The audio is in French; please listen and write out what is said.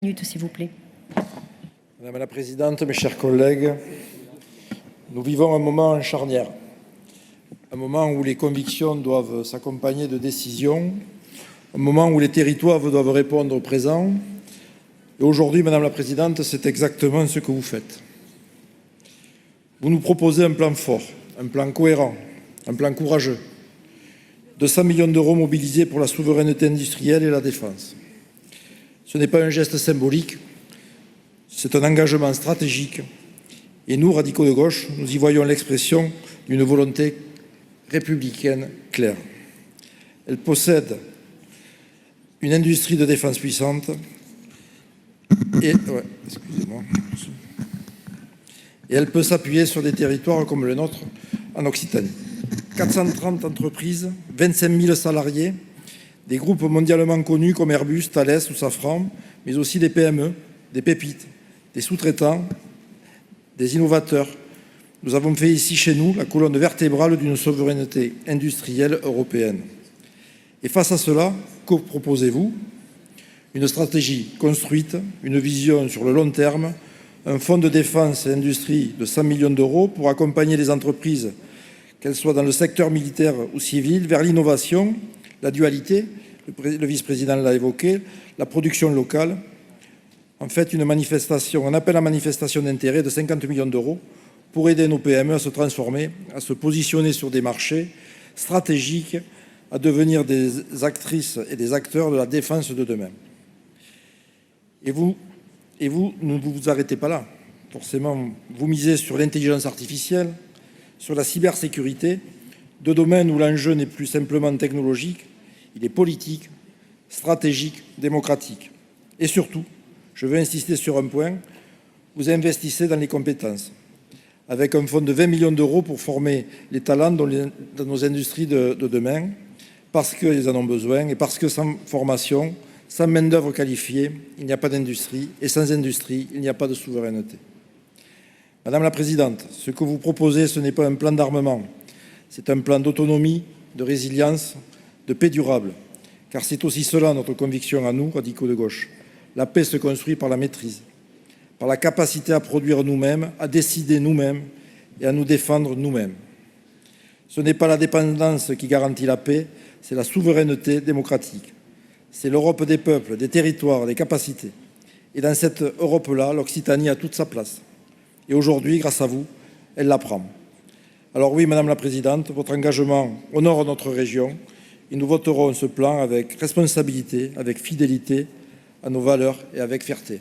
S'il vous plaît. Madame la Présidente, mes chers collègues, nous vivons un moment charnière, un moment où les convictions doivent s'accompagner de décisions, un moment où les territoires doivent répondre au présent. Et aujourd'hui, Madame la Présidente, c'est exactement ce que vous faites. Vous nous proposez un plan fort, un plan cohérent, un plan courageux. 200 millions d'euros mobilisés pour la souveraineté industrielle et la défense. Ce n'est pas un geste symbolique, c'est un engagement stratégique. Et nous, radicaux de gauche, nous y voyons l'expression d'une volonté républicaine claire. Elle possède une industrie de défense puissante et elle peut s'appuyer sur des territoires comme le nôtre en Occitanie. 430 entreprises, 25 000 salariés, des groupes mondialement connus comme Airbus, Thales ou Safran, mais aussi des PME, des pépites, des sous-traitants, des innovateurs. Nous avons fait ici, chez nous, la colonne vertébrale d'une souveraineté industrielle européenne. Et face à cela, que proposez-vous? Une stratégie construite, une vision sur le long terme, un fonds de défense et industrie de 100 millions d'euros pour accompagner les entreprises, qu'elles soient dans le secteur militaire ou civil, vers l'innovation, la dualité, le vice-président l'a évoqué, la production locale. En fait, un appel à manifestation d'intérêt de 50 millions d'euros pour aider nos PME à se transformer, à se positionner sur des marchés stratégiques, à devenir des actrices et des acteurs de la défense de demain. Et vous ne vous arrêtez pas là. Forcément, vous misez sur l'intelligence artificielle, sur la cybersécurité, deux domaines où l'enjeu n'est plus simplement technologique, il est politique, stratégique, démocratique. Et surtout, je veux insister sur un point, vous investissez dans les compétences, avec un fonds de 20 millions d'euros pour former les talents dans nos industries de demain, parce qu'ils en ont besoin et parce que sans formation, sans main-d'œuvre qualifiée, il n'y a pas d'industrie, et sans industrie, il n'y a pas de souveraineté. Madame la Présidente, ce que vous proposez, ce n'est pas un plan d'armement, c'est un plan d'autonomie, de résilience, de paix durable, car c'est aussi cela notre conviction à nous, radicaux de gauche. La paix se construit par la maîtrise, par la capacité à produire nous-mêmes, à décider nous-mêmes et à nous défendre nous-mêmes. Ce n'est pas la dépendance qui garantit la paix, c'est la souveraineté démocratique. C'est l'Europe des peuples, des territoires, des capacités. Et dans cette Europe-là, l'Occitanie a toute sa place. Et aujourd'hui, grâce à vous, elle la prend. Alors oui, Madame la Présidente, votre engagement honore notre région et nous voterons ce plan avec responsabilité, avec fidélité à nos valeurs et avec fierté.